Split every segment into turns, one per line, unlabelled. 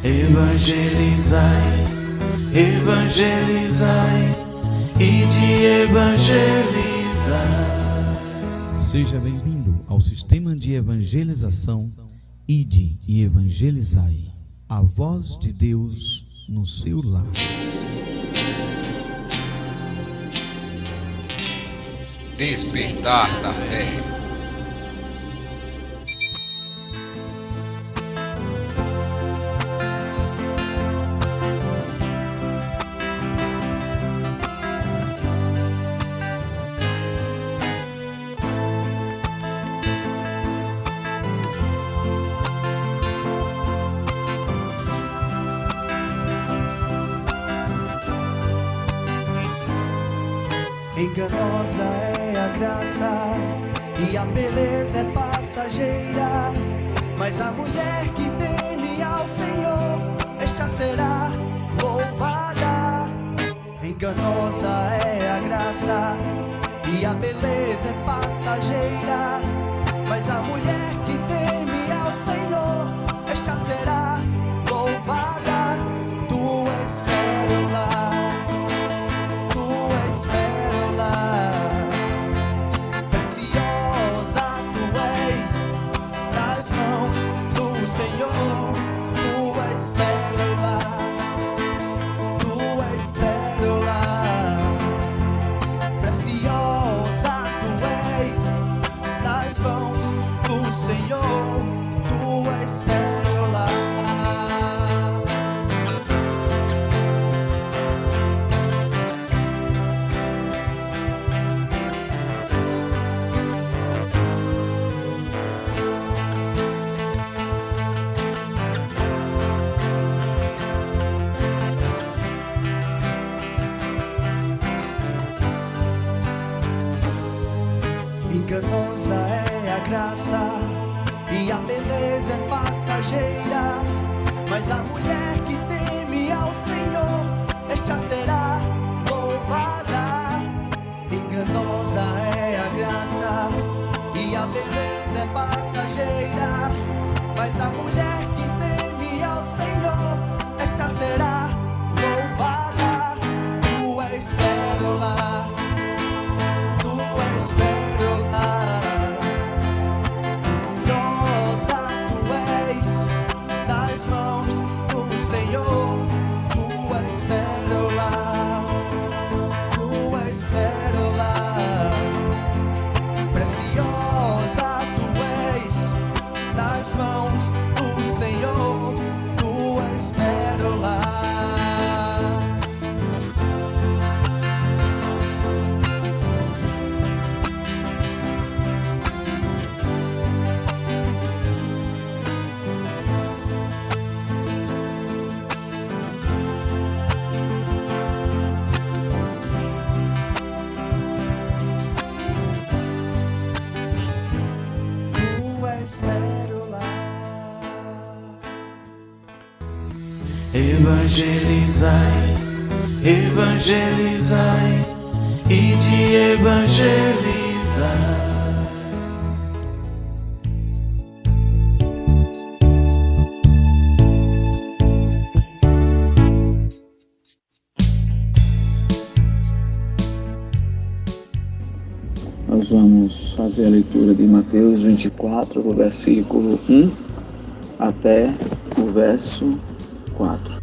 Evangelizai, evangelizai, ide evangelizar.
Seja bem-vindo ao sistema de evangelização Ide e Evangelizai, a voz de Deus no seu lar.
Despertar da fé.
Enganosa é a graça e a beleza é passageira, mas a mulher que teme ao Senhor, esta será louvada. Enganosa é a graça e a beleza é passageira, mas a mulher que teme ao Senhor, esta será louvada. Tu és pérola, Senhor, tu és pérola, preciosa tu és nas mãos do Senhor, tu és pérola. Enganosa é a graça e a beleza é passageira, mas a mulher que teme ao Senhor, esta será louvada. Enganosa é a graça e a beleza é passageira, mas a mulher que teme ao Senhor, esta será louvada. Tu és pérola, tu és pérola. Senhor, tu és pérola, preciosa tu és nas mãos do Senhor, tu és pérola.
Evangelizai, evangelizai, ide evangelizar.
Nós vamos fazer a leitura de Mateus 24, do versículo 1 até o verso 4.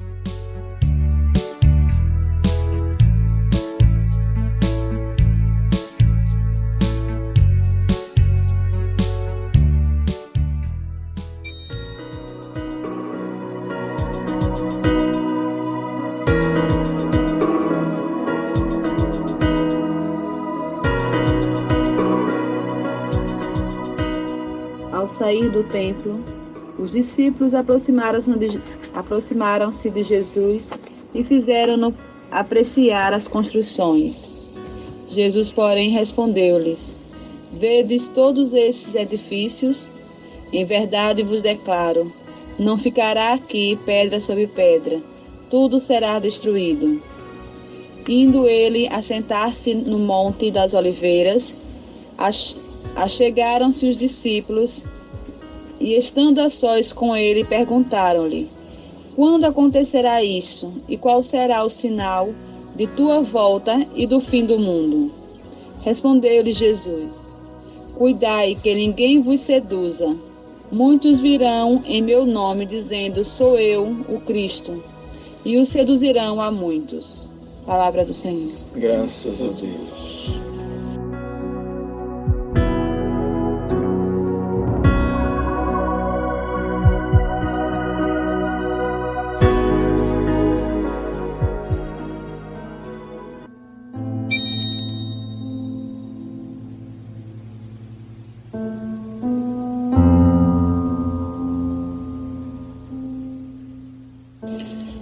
Ao sair do templo, os discípulos aproximaram-se de Jesus e fizeram-no apreciar as construções. Jesus, porém, respondeu-lhes: Vedes todos estes edifícios? Em verdade vos declaro, não ficará aqui pedra sobre pedra, tudo será destruído. Indo ele a sentar-se no Monte das Oliveiras, achegaram-se os discípulos e, estando a sós com ele, perguntaram-lhe: Quando acontecerá isso? E qual será o sinal de tua volta e do fim do mundo? Respondeu-lhe Jesus: Cuidai que ninguém vos seduza. Muitos virão em meu nome dizendo, sou eu, o Cristo, e os seduzirão a muitos. Palavra do Senhor.
Graças a Deus.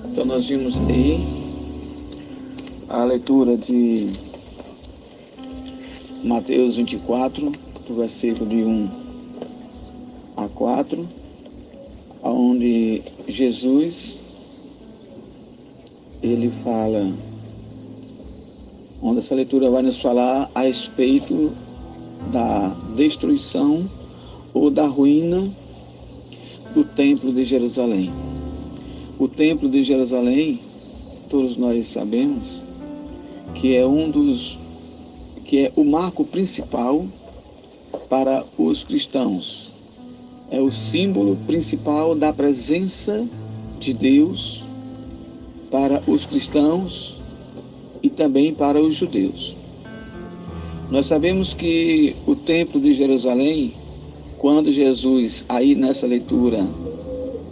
Então nós vimos aí a leitura de Mateus 24, do versículo de 1 a 4, onde Jesus, ele fala, onde essa leitura vai nos falar a respeito da destruição ou da ruína do Templo de Jerusalém. O Templo de Jerusalém, todos nós sabemos, que é o marco principal para os cristãos. É o símbolo principal da presença de Deus para os cristãos e também para os judeus. Nós sabemos que o Templo de Jerusalém, quando Jesus, aí nessa leitura,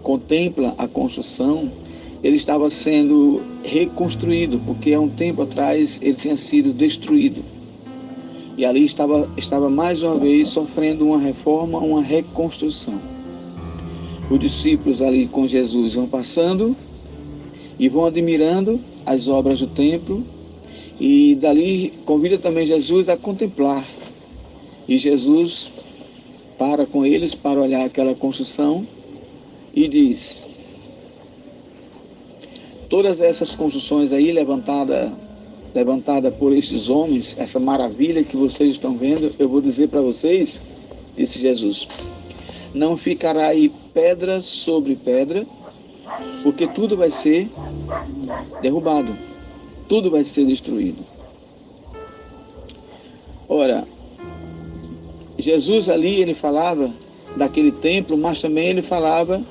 contempla a construção, ele estava sendo reconstruído, porque há um tempo atrás ele tinha sido destruído. E ali estava mais uma vez sofrendo uma reforma, uma reconstrução. Os discípulos ali com Jesus vão passando e vão admirando as obras do templo, e dali convida também Jesus a contemplar. E Jesus para com eles para olhar aquela construção e diz: todas essas construções aí levantada por esses homens, essa maravilha que vocês estão vendo, eu vou dizer para vocês, disse Jesus, não ficará aí pedra sobre pedra, porque tudo vai ser derrubado, tudo vai ser destruído. Ora, Jesus ali, ele falava daquele templo, mas também ele falava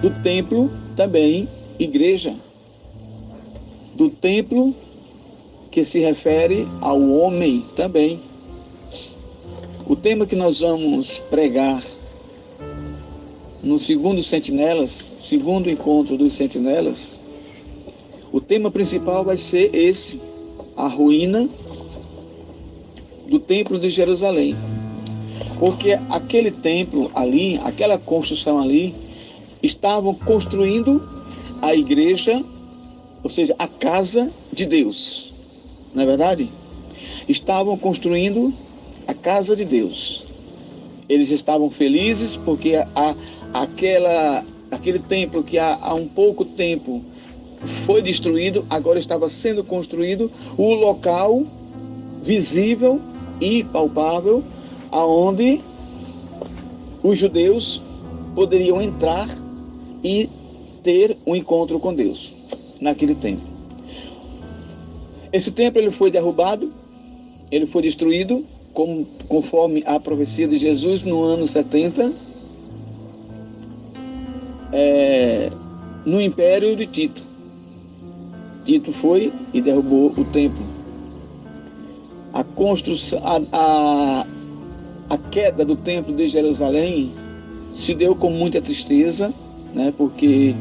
do templo também, igreja, do templo que se refere ao homem também. O tema que nós vamos pregar no segundo encontro dos sentinelas, o tema principal vai ser esse, a ruína do templo de Jerusalém. Porque aquele templo ali, aquela construção ali, estavam construindo a igreja, ou seja, a casa de Deus. Não é verdade? Estavam construindo a casa de Deus. Eles estavam felizes porque aquele templo que há um pouco tempo foi destruído, agora estava sendo construído o local visível e palpável aonde os judeus poderiam entrar e ter um encontro com Deus naquele templo. Esse templo ele foi derrubado, ele foi destruído, conforme a profecia de Jesus no ano 70, no império de Tito. Tito foi e derrubou o templo. A construção, a queda do templo de Jerusalém se deu com muita tristeza, né? Porque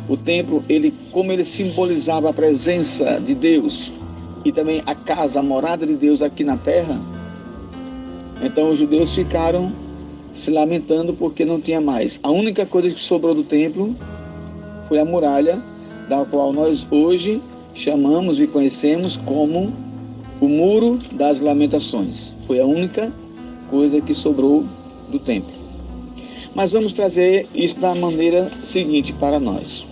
o templo, como ele simbolizava a presença de Deus e também a casa, a morada de Deus aqui na terra, então os judeus ficaram se lamentando porque não tinha mais. A única coisa que sobrou do templo foi a muralha, da qual nós hoje chamamos e conhecemos como o Muro das Lamentações. Foi a única coisa que sobrou do templo. Mas vamos trazer isso da maneira seguinte para nós.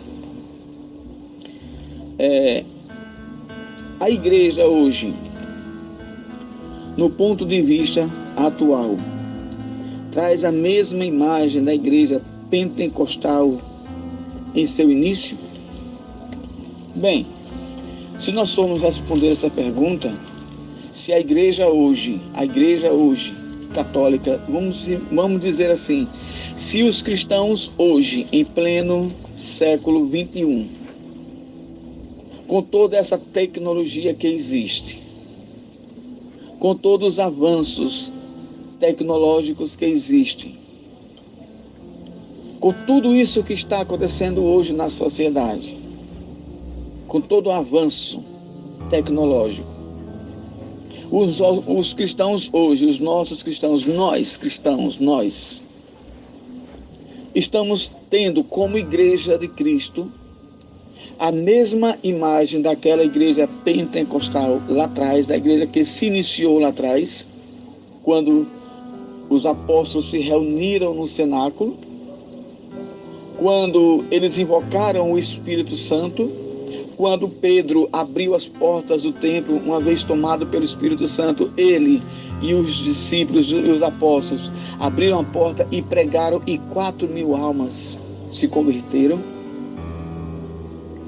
A igreja hoje, no ponto de vista atual, traz a mesma imagem da igreja pentecostal em seu início? Bem, se nós formos responder essa pergunta, se a igreja hoje católica, vamos dizer assim, se os cristãos hoje, em pleno século XXI, com toda essa tecnologia que existe, com todos os avanços tecnológicos que existem, com tudo isso que está acontecendo hoje na sociedade, com todo o avanço tecnológico, os cristãos hoje, os nossos cristãos, nós estamos tendo como igreja de Cristo a mesma imagem daquela igreja pentecostal lá atrás, da igreja que se iniciou lá atrás, quando os apóstolos se reuniram no cenáculo, quando eles invocaram o Espírito Santo, quando Pedro abriu as portas do templo, uma vez tomado pelo Espírito Santo, ele e os discípulos e os apóstolos abriram a porta e pregaram, e 4.000 almas se converteram.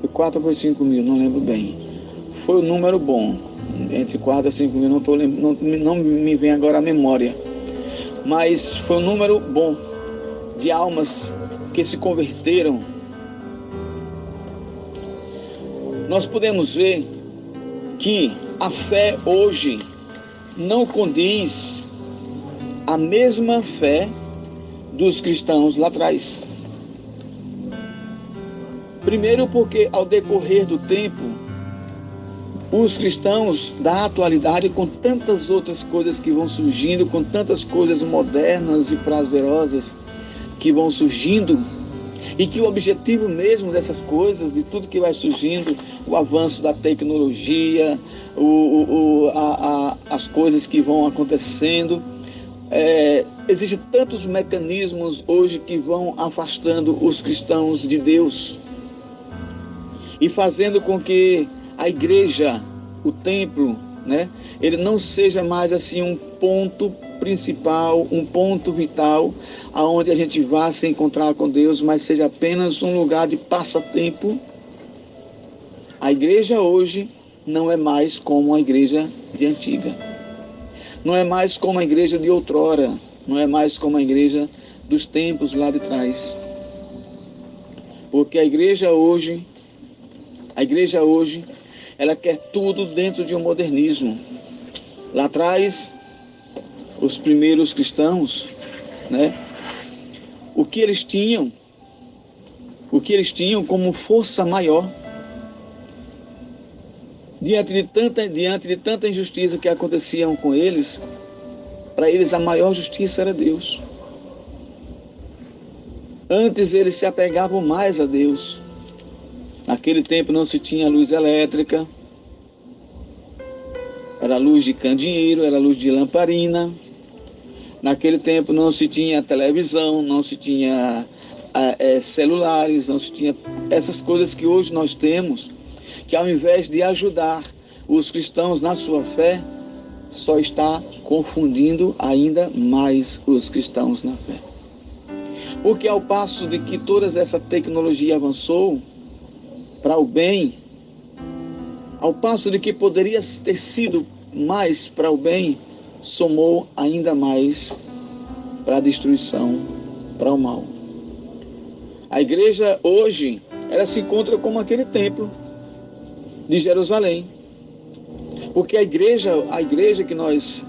Foi 4 ou foi 5.000, não lembro bem. Foi um número bom, entre 4 e 5.000, não me vem agora a memória. Mas foi um número bom de almas que se converteram. Nós podemos ver que a fé hoje não condiz a mesma fé dos cristãos lá atrás. Primeiro porque ao decorrer do tempo, os cristãos da atualidade, com tantas outras coisas que vão surgindo, com tantas coisas modernas e prazerosas que vão surgindo, e que o objetivo mesmo dessas coisas, de tudo que vai surgindo, o avanço da tecnologia, as coisas que vão acontecendo, existem tantos mecanismos hoje que vão afastando os cristãos de Deus e fazendo com que a igreja, o templo, né, ele não seja mais assim um ponto principal, um ponto vital, aonde a gente vá se encontrar com Deus, mas seja apenas um lugar de passatempo. A igreja hoje não é mais como a igreja de antiga. Não é mais como a igreja de outrora. Não é mais como a igreja dos tempos lá de trás. Porque a igreja hoje, ela quer tudo dentro de um modernismo. Lá atrás, os primeiros cristãos, né? O que eles tinham como força maior diante de tanta injustiça que acontecia com eles, para eles a maior justiça era Deus. Antes eles se apegavam mais a Deus. Naquele tempo não se tinha luz elétrica, era luz de candeeiro, era luz de lamparina. Naquele tempo não se tinha televisão, não se tinha celulares, não se tinha essas coisas que hoje nós temos, que ao invés de ajudar os cristãos na sua fé, só está confundindo ainda mais os cristãos na fé. Porque ao passo de que toda essa tecnologia avançou para o bem, ao passo de que poderia ter sido mais para o bem, somou ainda mais para a destruição, para o mal. A igreja hoje, ela se encontra como aquele templo de Jerusalém. Porque a igreja que nós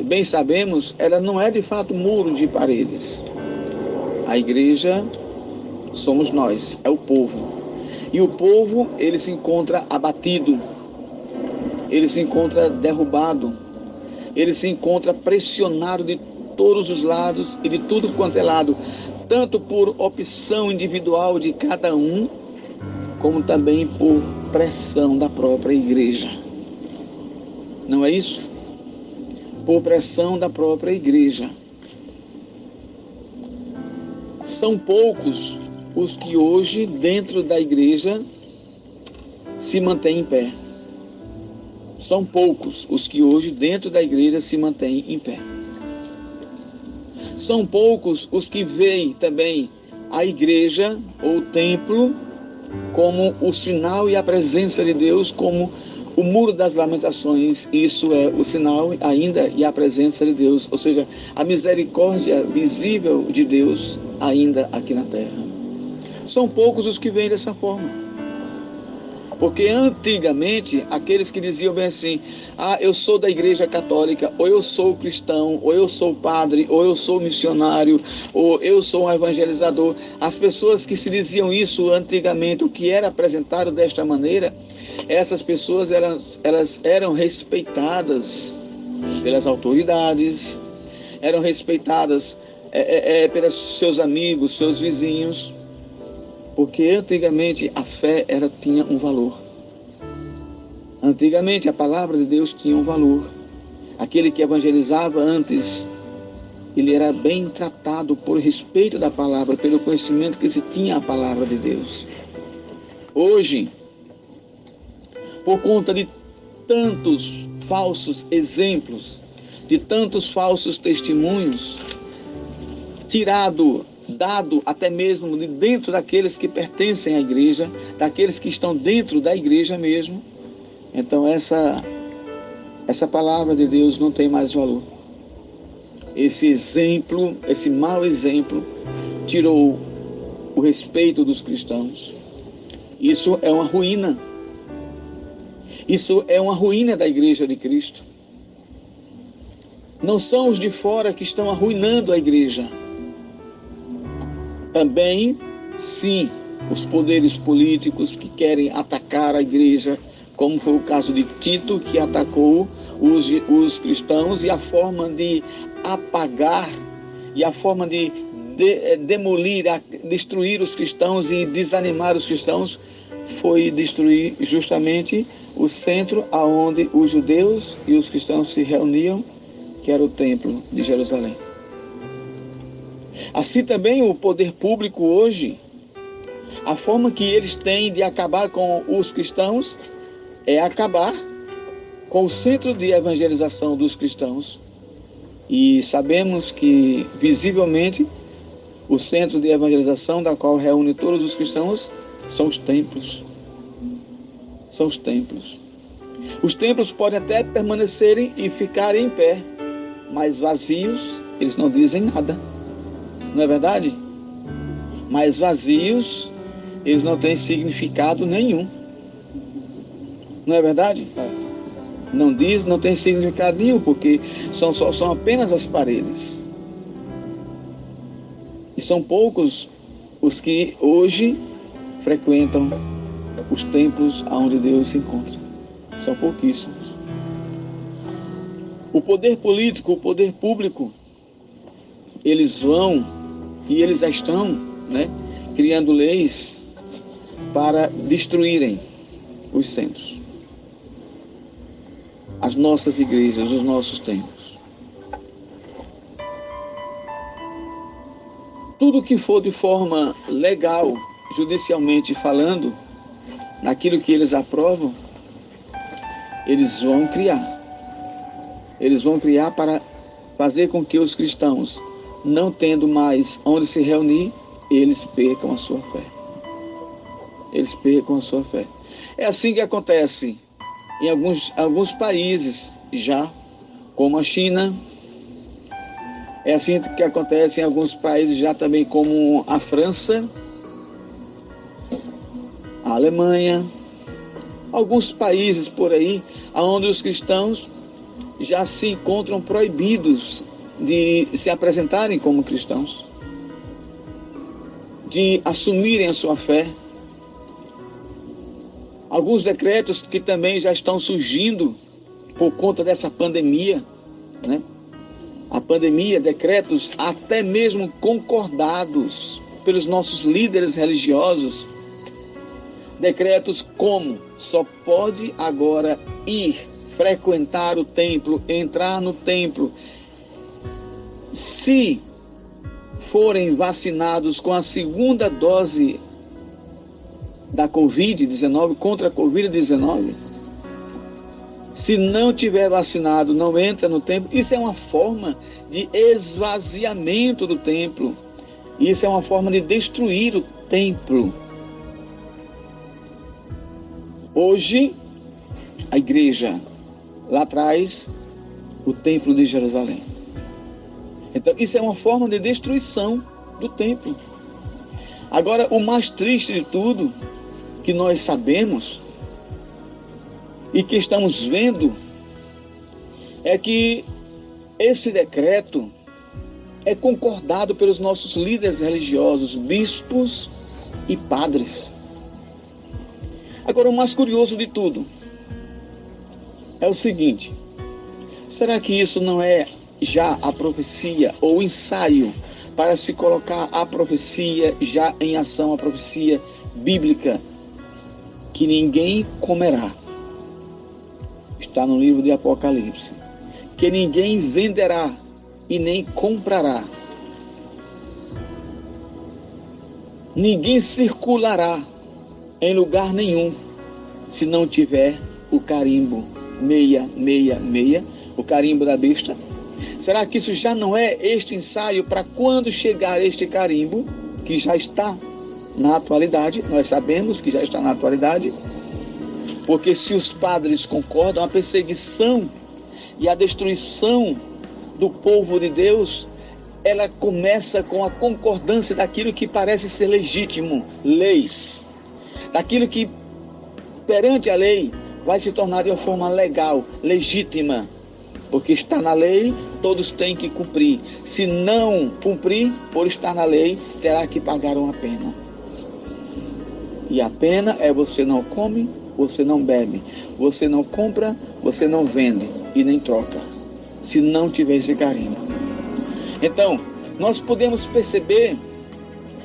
bem sabemos, ela não é de fato muro de paredes. A igreja somos nós, é o povo. E o povo, ele se encontra abatido, ele se encontra derrubado, ele se encontra pressionado de todos os lados e de tudo quanto é lado, tanto por opção individual de cada um, como também por pressão da própria igreja. Não é isso? Por pressão da própria igreja. São poucos os que hoje, dentro da igreja, se mantêm em pé. São poucos os que hoje, dentro da igreja, se mantêm em pé. São poucos os que veem também a igreja ou o templo como o sinal e a presença de Deus, como o muro das lamentações. Isso é o sinal ainda e a presença de Deus, ou seja, a misericórdia visível de Deus ainda aqui na terra. São poucos os que veem dessa forma. Porque antigamente, aqueles que diziam bem assim, eu sou da igreja católica, ou eu sou cristão, ou eu sou padre, ou eu sou missionário, ou eu sou um evangelizador. As pessoas que se diziam isso antigamente, o que era apresentado desta maneira, essas pessoas elas eram respeitadas pelas autoridades, eram respeitadas pelos seus amigos, seus vizinhos, porque antigamente a fé tinha um valor. Antigamente a palavra de Deus tinha um valor. Aquele que evangelizava antes, ele era bem tratado por respeito da palavra, pelo conhecimento que se tinha a palavra de Deus. Hoje, por conta de tantos falsos exemplos, de tantos falsos testemunhos, dado até mesmo de dentro daqueles que pertencem à igreja, daqueles que estão dentro da igreja mesmo, então essa palavra de Deus não tem mais valor. Esse exemplo, esse mau exemplo, tirou o respeito dos cristãos. Isso é uma ruína. Isso é uma ruína da igreja de Cristo. Não são os de fora que estão arruinando a igreja. Também, sim, os poderes políticos que querem atacar a igreja, como foi o caso de Tito, que atacou os cristãos, e a forma de apagar, e a forma de demolir, destruir os cristãos e desanimar os cristãos, foi destruir justamente o centro aonde os judeus e os cristãos se reuniam, que era o templo de Jerusalém. Assim também o poder público hoje, a forma que eles têm de acabar com os cristãos é acabar com o centro de evangelização dos cristãos. E sabemos que, visivelmente, o centro de evangelização da qual reúne todos os cristãos são os templos. São os templos. Os templos podem até permanecerem e ficarem em pé, mas vazios, eles não dizem nada. Não é verdade? Mas vazios, eles não têm significado nenhum. Não é verdade? Não tem significado nenhum, porque são apenas as paredes. E são poucos os que hoje frequentam os templos onde Deus se encontra. São pouquíssimos. O poder político, o poder público, eles vão e eles já estão, criando leis para destruírem os centros, as nossas igrejas, os nossos templos. Tudo que for de forma legal, judicialmente falando, naquilo que eles aprovam, eles vão criar. Eles vão criar para fazer com que os cristãos, não tendo mais onde se reunir, eles percam a sua fé. Eles percam a sua fé. É assim que acontece em alguns países já, como a China. É assim que acontece em alguns países já também, como a França, a Alemanha, alguns países por aí, onde os cristãos já se encontram proibidos de se apresentarem como cristãos, de assumirem a sua fé. Alguns decretos que também já estão surgindo por conta dessa pandemia, A pandemia, decretos até mesmo concordados pelos nossos líderes religiosos, decretos como só pode agora frequentar o templo, entrar no templo, se forem vacinados com a segunda dose da Covid-19, contra a Covid-19. Se não tiver vacinado, não entra no templo. Isso é uma forma de esvaziamento do templo. Isso é uma forma de destruir o templo. Hoje, a igreja, lá atrás, o templo de Jerusalém. Então, isso é uma forma de destruição do templo. Agora, o mais triste de tudo, que nós sabemos e que estamos vendo, é que esse decreto é concordado pelos nossos líderes religiosos, bispos e padres. Agora, o mais curioso de tudo é o seguinte: será que isso não é já a profecia ou o ensaio para se colocar a profecia já em ação, a profecia bíblica, que ninguém comerá? Está no livro de Apocalipse. Que ninguém venderá e nem comprará. Ninguém circulará em lugar nenhum se não tiver o carimbo 666, o carimbo da besta. Será que isso já não é este ensaio para quando chegar este carimbo, que já está na atualidade? Nós sabemos que já está na atualidade, porque se os padres concordam, a perseguição e a destruição do povo de Deus, ela começa com a concordância daquilo que parece ser legítimo, leis. Daquilo que perante a lei vai se tornar de uma forma legal, legítima. Porque está na lei, todos têm que cumprir. Se não cumprir, por estar na lei, terá que pagar uma pena. E a pena é: você não come, você não bebe, você não compra, você não vende e nem troca, se não tiver esse carimbo. Então, nós podemos perceber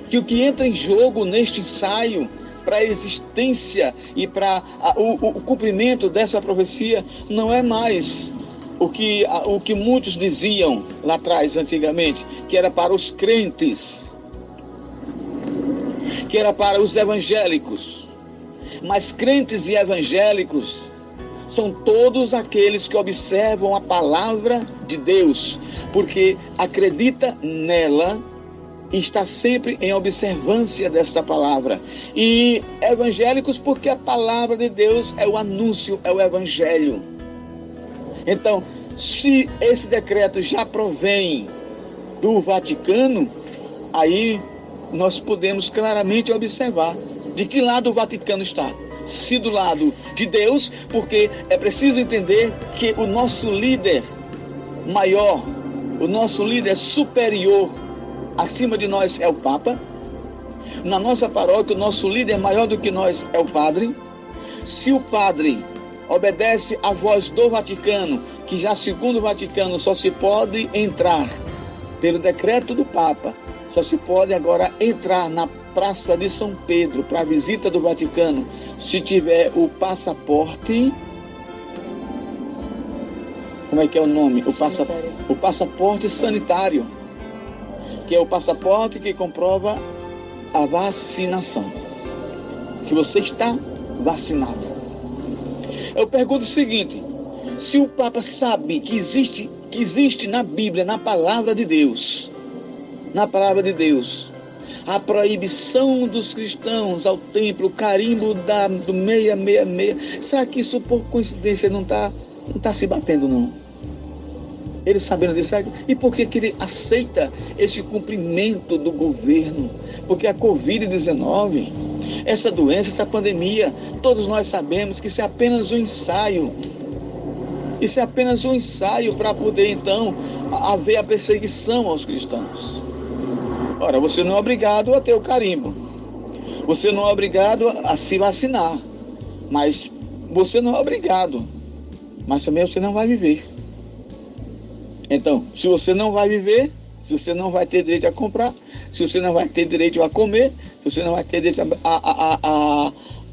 que o que entra em jogo neste ensaio para a existência e para o cumprimento dessa profecia não é mais o que muitos diziam lá atrás, antigamente, que era para os crentes, que era para os evangélicos. Mas crentes e evangélicos são todos aqueles que observam a palavra de Deus, porque acredita nela e está sempre em observância desta palavra. E evangélicos porque a palavra de Deus é o anúncio, é o evangelho. Então, se esse decreto já provém do Vaticano, aí nós podemos claramente observar de que lado o Vaticano está. Se do lado de Deus, porque é preciso entender que o nosso líder maior, o nosso líder superior acima de nós é o Papa. Na nossa paróquia, o nosso líder maior do que nós é o padre. Se o padre obedece à voz do Vaticano, que já segundo o Vaticano só se pode entrar pelo decreto do Papa, só se pode agora entrar na Praça de São Pedro para a visita do Vaticano se tiver o passaporte. Como é que é o nome? O passaporte sanitário, que é o passaporte que comprova a vacinação, que você está vacinado. Eu pergunto o seguinte: se o Papa sabe que existe na Bíblia, na palavra de Deus, a proibição dos cristãos ao templo, o carimbo do 666, será que isso por coincidência não está se batendo, não? Ele sabendo disso, e por que ele aceita esse cumprimento do governo? Porque a Covid-19, essa doença, essa pandemia, todos nós sabemos que isso é apenas um ensaio. Isso é apenas um ensaio para poder, então, haver a perseguição aos cristãos. Ora, você não é obrigado a ter o carimbo. Você não é obrigado a se vacinar. Mas você não é obrigado. Mas também você não vai viver. Então, se você não vai viver, se você não vai ter direito a comprar, se você não vai ter direito a comer, se você não vai ter direito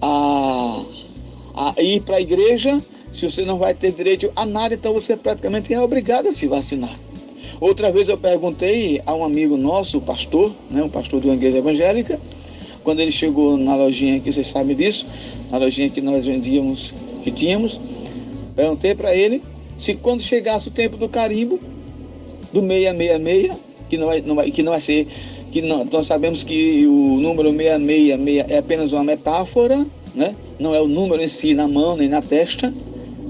a ir para a igreja, se você não vai ter direito a nada, então você praticamente é obrigado a se vacinar. Outra vez eu perguntei a um amigo nosso, o pastor, um pastor de uma igreja evangélica, quando ele chegou na lojinha aqui, vocês sabem disso, na lojinha que nós vendíamos, que tínhamos, perguntei para ele se quando chegasse o tempo do carimbo, do 666, que não vai ser que nós sabemos que o número 666 é apenas uma metáfora, né? Não é o número em si na mão nem na testa,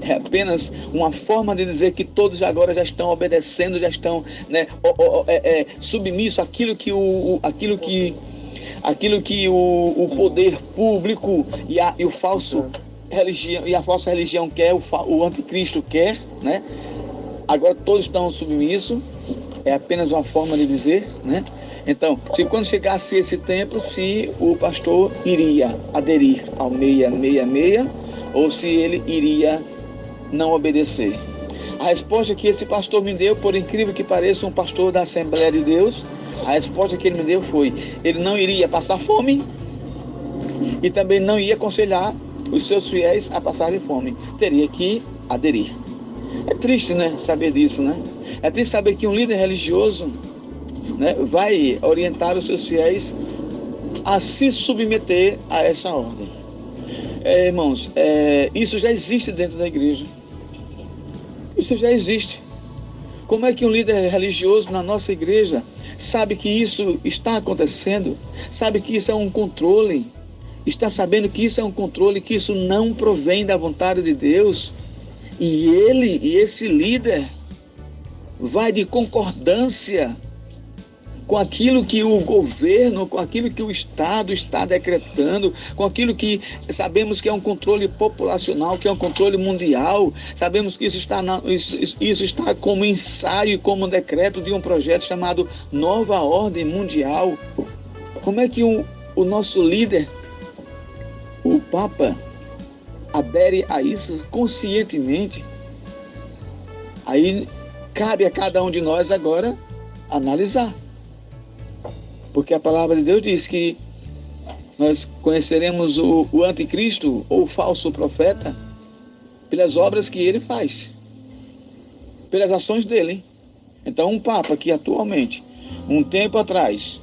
é apenas uma forma de dizer que todos agora já estão obedecendo, já estão, né, submissos àquilo que o poder público e a falsa religião quer, o anticristo quer, né? Agora todos estão submissos, é apenas uma forma de dizer, né? Então, se quando chegasse esse tempo, se o pastor iria aderir ao 666 ou se ele iria não obedecer. A resposta que esse pastor me deu, por incrível que pareça, um pastor da Assembleia de Deus, a resposta que ele me deu foi: ele não iria passar fome e também não ia aconselhar os seus fiéis a passarem fome. Teria que aderir. É triste, né, saber disso, né? É triste saber que um líder religioso, né, vai orientar os seus fiéis a se submeter a essa ordem. Irmãos, isso já existe dentro da igreja. Isso já existe. Como é que um líder religioso na nossa igreja sabe que isso está acontecendo? Sabe que isso é um controle? Está sabendo que isso é um controle, que isso não provém da vontade de Deus? E esse líder vai de concordância com aquilo que o governo, com aquilo que o Estado está decretando, com aquilo que sabemos que é um controle populacional, que é um controle mundial. Sabemos que isso está como ensaio, como decreto de um projeto chamado Nova Ordem Mundial. Como é que o nosso líder, o Papa, adere a isso conscientemente? Aí cabe a cada um de nós agora analisar. Porque a palavra de Deus diz que nós conheceremos o anticristo ou o falso profeta pelas obras que ele faz, pelas ações dele. Então, um papa que atualmente, um tempo atrás,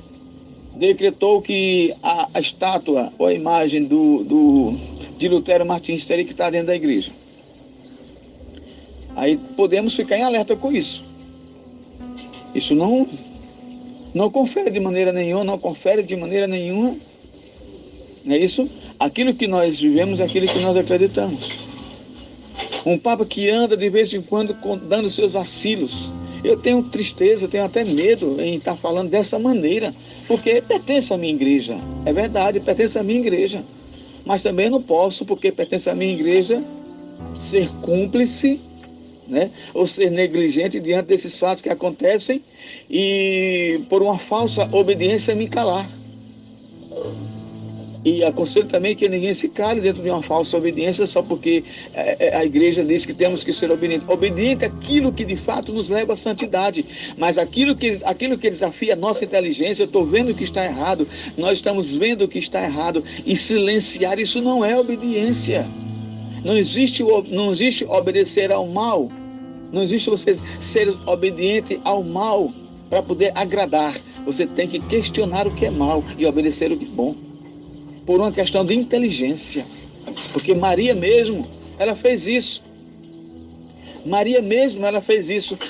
decretou que a estátua ou a imagem de Lutero Martins teria que estar dentro da igreja. Aí podemos ficar em alerta com isso. Isso não confere de maneira nenhuma, não é isso? Aquilo que nós vivemos é aquilo que nós acreditamos. Um papa que anda de vez em quando dando seus vacilos. Eu tenho tristeza, eu tenho até medo em estar falando dessa maneira, porque pertence à minha igreja. É verdade, pertence à minha igreja. Mas também não posso, porque pertence à minha igreja, ser cúmplice, né, ou ser negligente diante desses fatos que acontecem e por uma falsa obediência me calar. E aconselho também que ninguém se cale dentro de uma falsa obediência só porque a igreja diz que temos que ser obedientes. Obediente àquilo que de fato nos leva à santidade, mas aquilo que desafia a nossa inteligência. Eu estou vendo que está errado, nós estamos vendo que está errado, e silenciar isso não é obediência. Não existe obedecer ao mal. Não existe você ser obediente ao mal para poder agradar. Você tem que questionar o que é mal e obedecer o que é bom. Por uma questão de inteligência. Porque Maria mesmo, ela fez isso.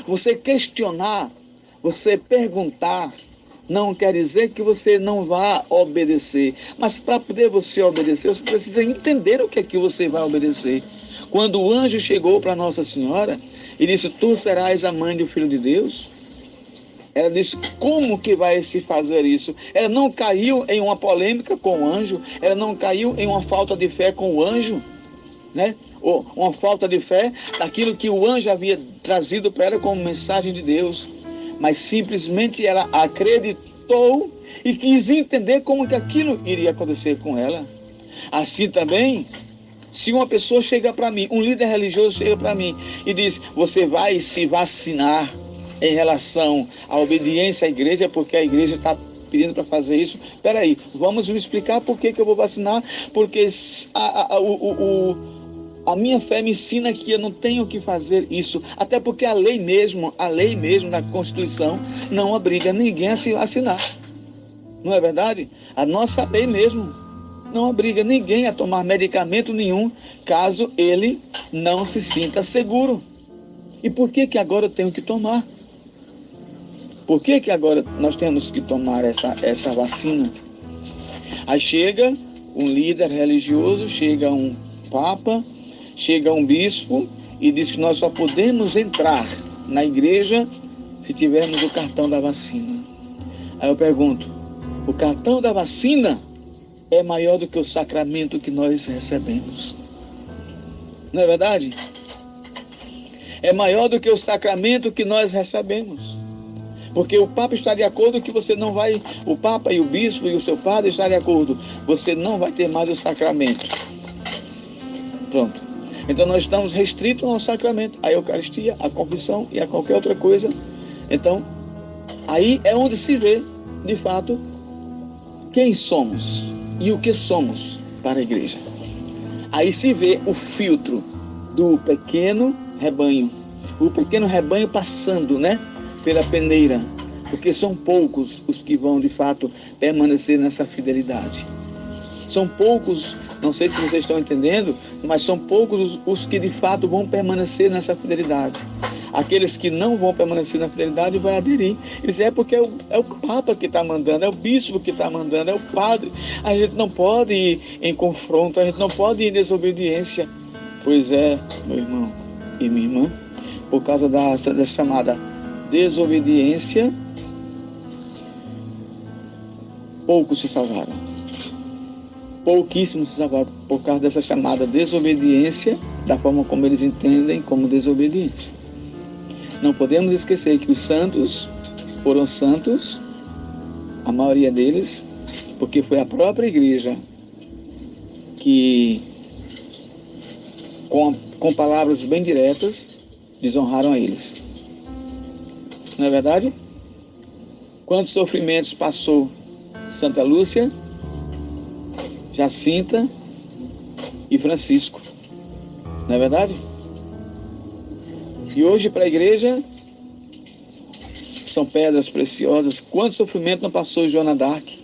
Você questionar, você perguntar, não quer dizer que você não vá obedecer. Mas para poder você obedecer, você precisa entender o que é que você vai obedecer. Quando o anjo chegou para Nossa Senhora e disse: tu serás a mãe do Filho de Deus, ela disse: como que vai se fazer isso? Ela não caiu em uma polêmica com o anjo, ela não caiu em uma falta de fé com o anjo, né? Ou uma falta de fé daquilo que o anjo havia trazido para ela como mensagem de Deus. Mas simplesmente ela acreditou e quis entender como que aquilo iria acontecer com ela. Assim também, se uma pessoa chega para mim, um líder religioso chega para mim e diz: você vai se vacinar em relação à obediência à igreja, porque a igreja está pedindo para fazer isso. Espera aí, vamos me explicar por que eu vou vacinar. Porque a minha fé me ensina que eu não tenho que fazer isso. Até porque a lei mesmo da Constituição não obriga ninguém a se vacinar. Não é verdade? A nossa lei mesmo não obriga ninguém a tomar medicamento nenhum, caso ele não se sinta seguro. E por que agora eu tenho que tomar? Por que agora nós temos que tomar essa vacina? Aí chega um líder religioso, chega um papa, chega um bispo e diz que nós só podemos entrar na igreja se tivermos o cartão da vacina. Aí eu pergunto, o cartão da vacina é maior do que o sacramento que nós recebemos? Não é verdade? É maior do que o sacramento que nós recebemos. Porque o Papa está de acordo que você não vai, o Papa e o Bispo e o seu padre estão de acordo, você não vai ter mais o sacramento. Pronto. Então nós estamos restritos ao sacramento, à Eucaristia, à confissão e a qualquer outra coisa. Então, aí é onde se vê, de fato, quem somos e o que somos para a igreja. Aí se vê o filtro do pequeno rebanho. O pequeno rebanho passando, né? Pela peneira, porque são poucos os que vão de fato permanecer nessa fidelidade. São poucos, não sei se vocês estão entendendo, mas são poucos os que de fato vão permanecer nessa fidelidade. Aqueles que não vão permanecer na fidelidade vão aderir. Eles é porque é o Papa que está mandando, é o Bispo que está mandando, é o Padre. A gente não pode ir em confronto, a gente não pode ir em desobediência. Pois é, meu irmão e minha irmã, por causa dessa chamada desobediência, poucos se salvaram. Pouquíssimos se salvaram por causa dessa chamada desobediência, da forma como eles entendem como desobediência. Não podemos esquecer que os santos foram santos, a maioria deles, porque foi a própria igreja que, com palavras bem diretas, desonraram a eles. Não é verdade? Quantos sofrimentos passou Santa Lúcia, Jacinta e Francisco? Não é verdade? E hoje para a igreja são pedras preciosas. Quanto sofrimento não passou Joana d'Arc?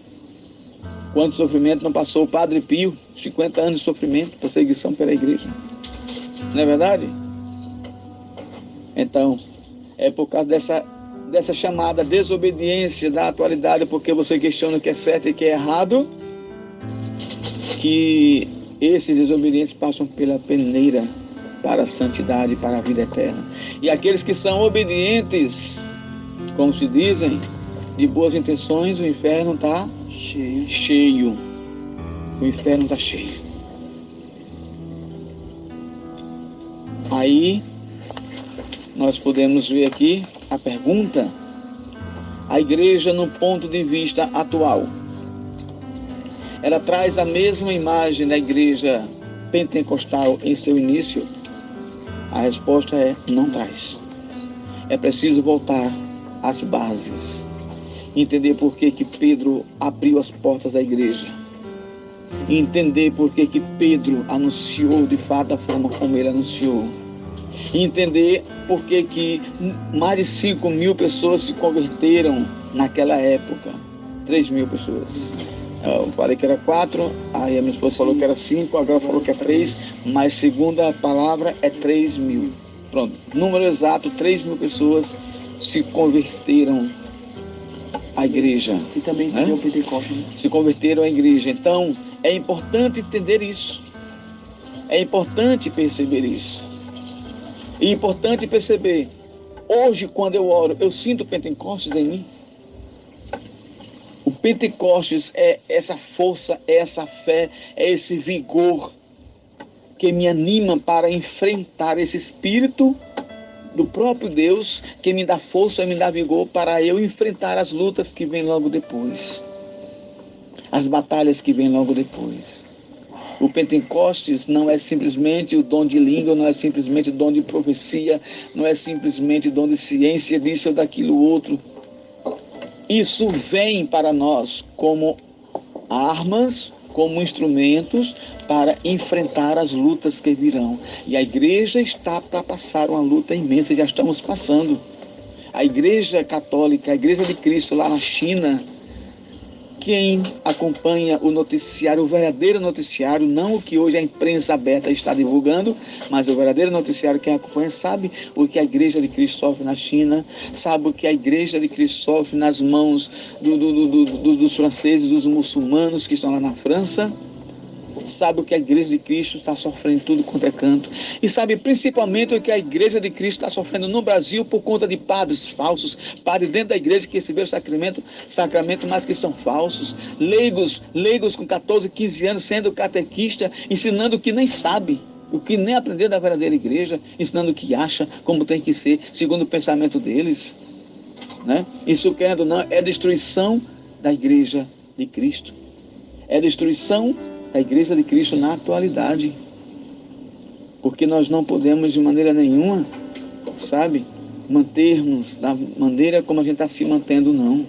Quanto sofrimento não passou o Padre Pio? 50 anos de sofrimento, perseguição pela igreja. Não é verdade? Então, é por causa dessa chamada desobediência da atualidade, porque você questiona o que é certo e o que é errado, que esses desobedientes passam pela peneira para a santidade, para a vida eterna. E aqueles que são obedientes, como se dizem, de boas intenções, o inferno está cheio. O inferno está cheio. Aí, nós podemos ver aqui a pergunta: a igreja no ponto de vista atual, ela traz a mesma imagem da igreja pentecostal em seu início? A resposta é: não traz. É preciso voltar às bases, entender por que Pedro abriu as portas da igreja, entender por que Pedro anunciou de fato a forma como ele anunciou, entender por que mais de 5.000 pessoas se converteram naquela época. 3.000 pessoas. Eu falei que era 4, aí a minha esposa falou que era 5, agora falou que é 3, mas segunda palavra é 3.000. Pronto, número exato, 3.000 pessoas se converteram à igreja. E também o Pentecostes, né? Se converteram à igreja. Então, é importante entender isso. É importante perceber isso. E é importante perceber, hoje quando eu oro, eu sinto o Pentecostes em mim. O Pentecostes é essa força, é essa fé, é esse vigor que me anima para enfrentar esse espírito do próprio Deus, que me dá força e me dá vigor para eu enfrentar as lutas que vêm logo depois, as batalhas que vêm logo depois. O Pentecostes não é simplesmente o dom de língua, não é simplesmente o dom de profecia, não é simplesmente o dom de ciência, disso ou daquilo outro. Isso vem para nós como armas, como instrumentos para enfrentar as lutas que virão. E a igreja está para passar uma luta imensa, já estamos passando. A igreja católica, a igreja de Cristo lá na China, quem acompanha o noticiário, o verdadeiro noticiário, não o que hoje a imprensa aberta está divulgando, mas o verdadeiro noticiário, quem acompanha sabe o que a Igreja de Cristo sofre na China, sabe o que a Igreja de Cristo sofre nas mãos dos franceses, dos muçulmanos que estão lá na França, sabe o que a Igreja de Cristo está sofrendo em tudo quanto é canto, e sabe principalmente o que a Igreja de Cristo está sofrendo no Brasil por conta de padres falsos, padres dentro da igreja que receberam sacramento, mas que são falsos, leigos com 14, 15 anos sendo catequista, ensinando o que nem sabe, o que nem aprendeu da verdadeira igreja, ensinando o que acha, como tem que ser, segundo o pensamento deles, né? Isso, querendo ou não, é destruição da Igreja de Cristo, é destruição da Igreja de Cristo na atualidade, porque nós não podemos de maneira nenhuma, sabe, mantermos da maneira como a gente está se mantendo, não.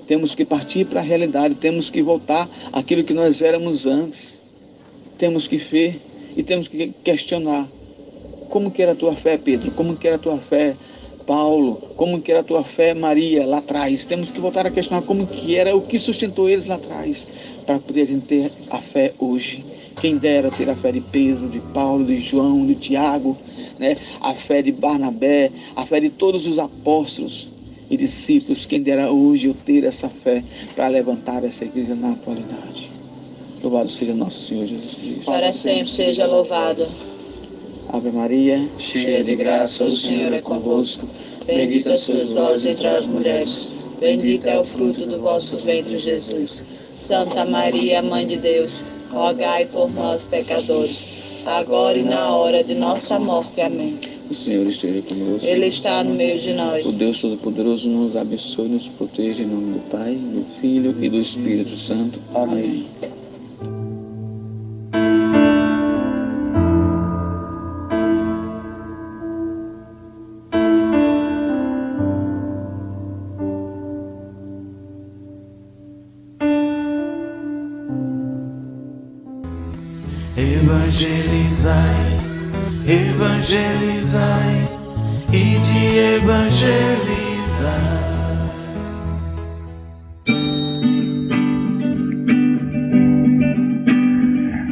Temos que partir para a realidade, temos que voltar àquilo que nós éramos antes, temos que ver e temos que questionar como que era a tua fé, Pedro, como que era a tua fé, Paulo, como que era a tua fé, Maria, lá atrás. Temos que voltar a questionar como que era, o que sustentou eles lá atrás, para poder a gente ter a fé hoje. Quem dera ter a fé de Pedro, de Paulo, de João, de Tiago, né? A fé de Barnabé, a fé de todos os apóstolos e discípulos. Quem dera hoje eu ter essa fé para levantar essa igreja na atualidade. Louvado seja nosso Senhor Jesus Cristo.
Para sempre seja louvado.
Ave Maria, cheia de graça, o Senhor é convosco. Bendita sois vós entre as mulheres. Bendito é o fruto do vosso ventre, Jesus.
Santa Maria, Mãe de Deus, rogai por nós, pecadores, agora e na hora de nossa morte. Amém.
O Senhor esteja conosco.
Ele está no meio de nós.
O Deus Todo-Poderoso nos abençoe e nos proteja em nome do Pai, do Filho e do Espírito Santo. Amém.
Evangelizai, evangelizai, e de evangelizar.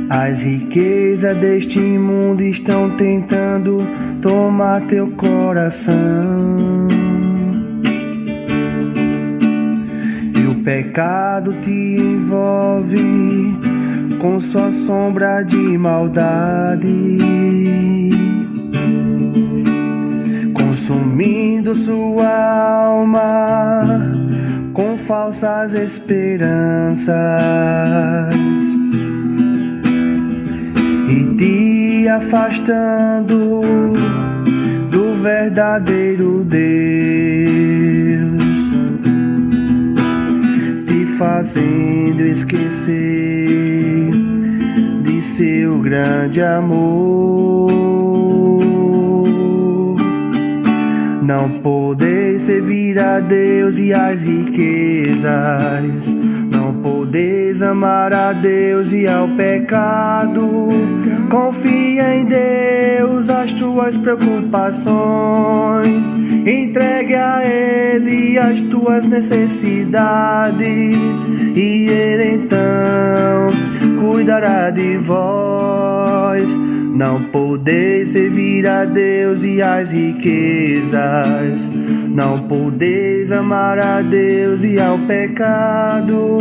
As riquezas deste mundo estão tentando tomar teu coração, e o pecado te envolve com sua sombra de maldade, consumindo sua alma com falsas esperanças e te afastando do verdadeiro Deus, te fazendo esquecer de seu grande amor. Não podeis servir a Deus e as riquezas, não podeis amar a Deus e ao pecado. Confia em Deus as tuas preocupações, entregue a Ele as tuas necessidades, e Ele então cuidará de vós. Não podeis servir a Deus e as riquezas, não podeis amar a Deus e ao pecado.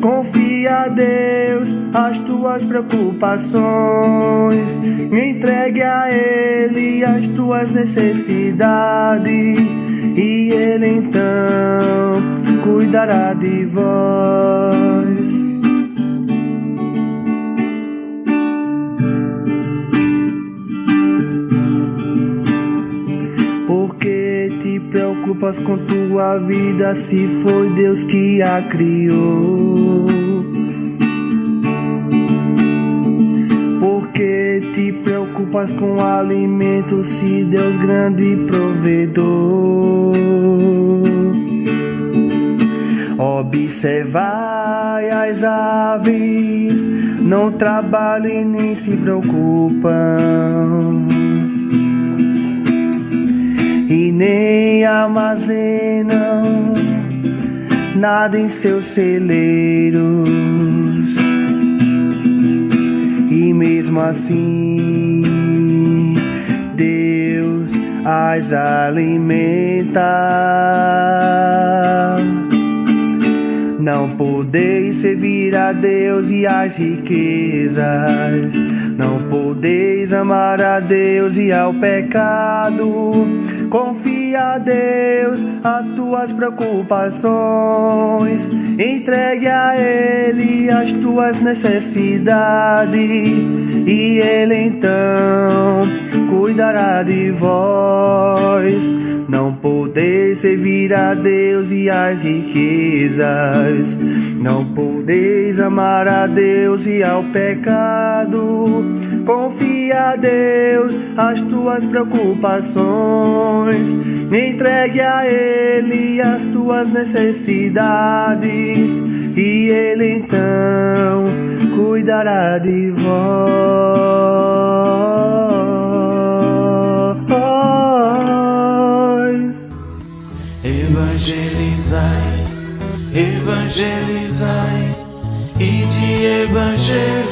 Confia a Deus as tuas preocupações, entregue a Ele as tuas necessidades, e Ele então cuidará de vós. Preocupas com tua vida, se foi Deus que a criou? Porque te preocupas com o alimento, se Deus grande provedor? Observai as aves, não trabalham e nem se preocupam, e nem armazenam nada em seus celeiros, e mesmo assim Deus as alimenta. Não podeis servir a Deus e as riquezas, não podeis amar a Deus e ao pecado. Confia a Deus as tuas preocupações, entregue a Ele as tuas necessidades, e Ele então cuidará de vós. Não podeis servir a Deus e as riquezas, não podeis amar a Deus e ao pecado. Confia a Deus as tuas preocupações, entregue a Ele as tuas necessidades, e Ele então cuidará de vós.
Evangelizai, evangelizai, ide evangelizai.